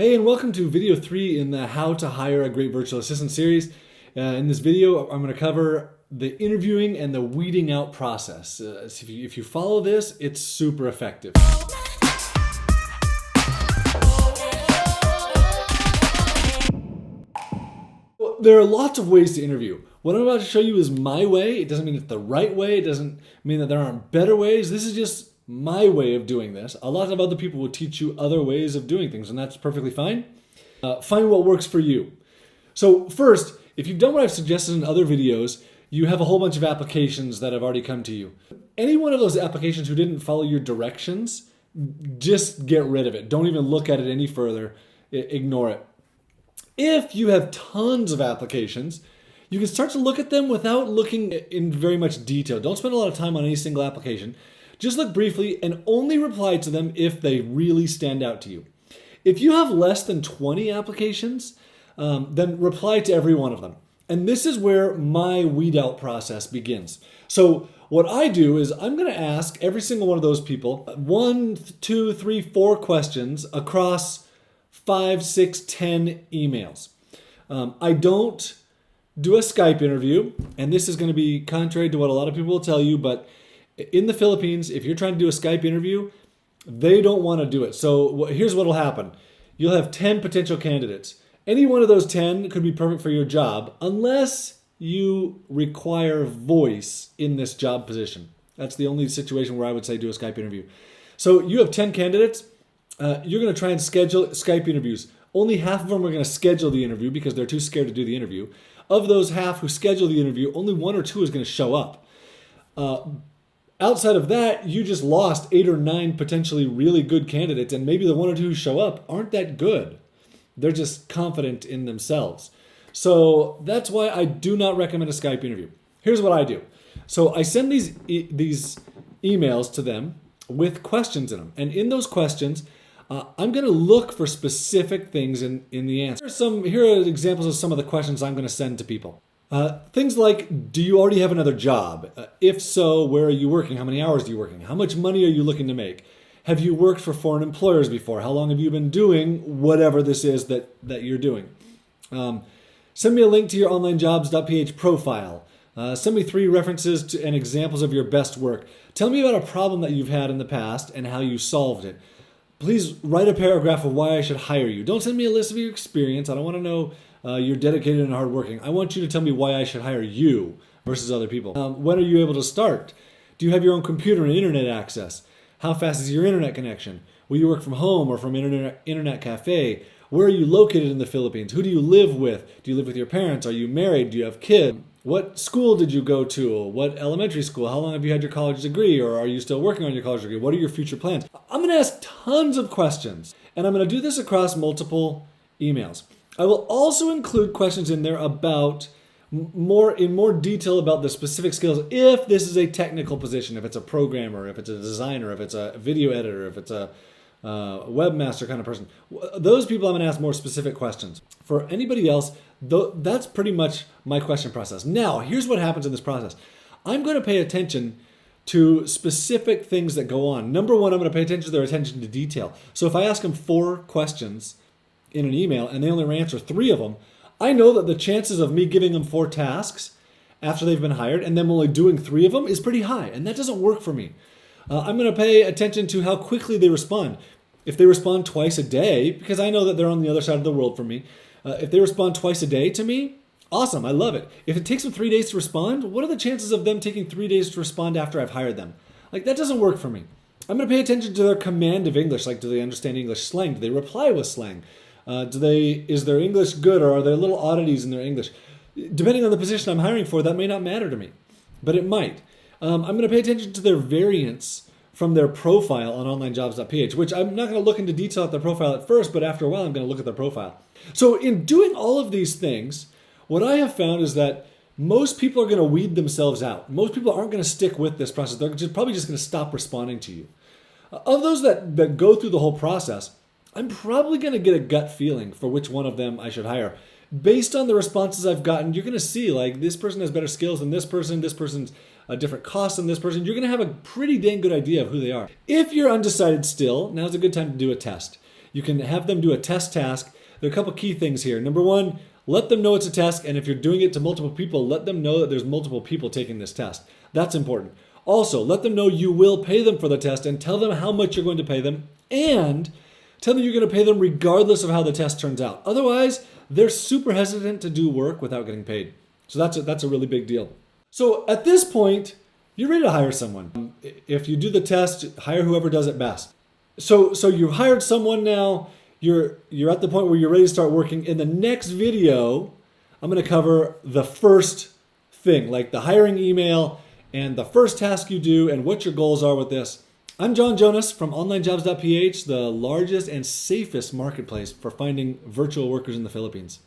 Hey, and welcome to video 3 in the How to Hire a Great Virtual Assistant series. In this video, I'm going to cover the interviewing and the weeding out process. So if you follow this, it's super effective. Well, there are lots of ways to interview. What I'm about to show you is my way. It doesn't mean it's the right way. It doesn't mean that there aren't better ways. This is just my way of doing this. A lot of other people will teach you other ways of doing things, and that's perfectly fine. Find what works for you. So first, if you've done what I've suggested in other videos, you have a whole bunch of applications that have already come to you. Any one of those applications who didn't follow your directions, just get rid of it. Don't even look at it any further. Ignore it. If you have tons of applications, you can start to look at them without looking in very much detail. Don't spend a lot of time on any single application. Just look briefly and only reply to them if they really stand out to you. If you have less than 20 applications, then reply to every one of them. And this is where my weed out process begins. So what I do is I'm going to ask every single one of those people 1, 2, 3, 4 questions across 5, 6, 10 emails. I don't do a Skype interview, and this is going to be contrary to what a lot of people will tell you, but in the Philippines, if you're trying to do a Skype interview, they don't want to do it. So here's what will happen. You'll have 10 potential candidates. Any one of those 10 could be perfect for your job unless you require voice in this job position. That's the only situation where I would say do a Skype interview. So you have 10 candidates. You're going to try and schedule Skype interviews. Only half of them are going to schedule the interview because they're too scared to do the interview. Of those half who schedule the interview, only 1 or 2 is going to show up. Outside of that, you just lost 8 or 9 potentially really good candidates, and maybe the 1 or 2 who show up aren't that good. They're just confident in themselves. So that's why I do not recommend a Skype interview. Here's what I do. So I send these emails to them with questions in them. And in those questions, I'm going to look for specific things in the answer. Here are examples of some of the questions I'm going to send to people. Things like, do you already have another job? If so, where are you working? How many hours are you working? How much money are you looking to make? Have you worked for foreign employers before? How long have you been doing whatever this is that you're doing? Send me a link to your Onlinejobs.ph profile. Send me 3 references and examples of your best work. Tell me about a problem that you've had in the past and how you solved it. Please write a paragraph of why I should hire you. Don't send me a list of your experience. I don't want to know you're dedicated and hardworking. I want you to tell me why I should hire you versus other people. When are you able to start? Do you have your own computer and internet access? How fast is your internet connection? Will you work from home or from internet cafe? Where are you located in the Philippines? Who do you live with? Do you live with your parents? Are you married? Do you have kids? What school did you go to? What elementary school? How long have you had your college degree? Or are you still working on your college degree? What are your future plans? I'm going to ask tons of questions, and I'm going to do this across multiple emails. I will also include questions in there about in more detail about the specific skills. If this is a technical position, if it's a programmer, if it's a designer, if it's a video editor, if it's a webmaster kind of person, those people I'm going to ask more specific questions. For anybody else, that's pretty much my question process. Now, here's what happens in this process. I'm going to pay attention to specific things that go on. Number 1, I'm going to pay attention to their attention to detail. So if I ask them 4 questions in an email and they only answer 3 of them, I know that the chances of me giving them 4 tasks after they've been hired and them only doing 3 of them is pretty high, and that doesn't work for me. I'm going to pay attention to how quickly they respond. If they respond twice a day, because I know that they're on the other side of the world from me, if they respond twice a day to me, awesome, I love it. If it takes them 3 days to respond, what are the chances of them taking 3 days to respond after I've hired them? Like, that doesn't work for me. I'm going to pay attention to their command of English. Like, do they understand English slang? Do they reply with slang? Is their English good, or are there little oddities in their English? Depending on the position I'm hiring for, that may not matter to me, but it might. I'm going to pay attention to their variance from their profile on Onlinejobs.ph, which I'm not going to look into detail at their profile at first, but after a while I'm going to look at their profile. So in doing all of these things, what I have found is that most people are going to weed themselves out. Most people aren't going to stick with this process. They're probably just going to stop responding to you. Of those that go through the whole process, I'm probably going to get a gut feeling for which one of them I should hire. Based on the responses I've gotten, you're going to see, like, this person has better skills than this person's a different cost than this person. You're going to have a pretty dang good idea of who they are. If you're undecided still, now's a good time to do a test. You can have them do a test task. There are a couple key things here. Number one, let them know it's a test, and if you're doing it to multiple people, let them know that there's multiple people taking this test. That's important. Also, let them know you will pay them for the test and tell them how much you're going to pay them, and tell them you're going to pay them regardless of how the test turns out. Otherwise, they're super hesitant to do work without getting paid. So that's a really big deal. So at this point, you're ready to hire someone. If you do the test, hire whoever does it best. So you've hired someone now. You're at the point where you're ready to start working. In the next video, I'm going to cover the first thing, like the hiring email and the first task you do and what your goals are with this. I'm John Jonas from Onlinejobs.ph, the largest and safest marketplace for finding virtual workers in the Philippines.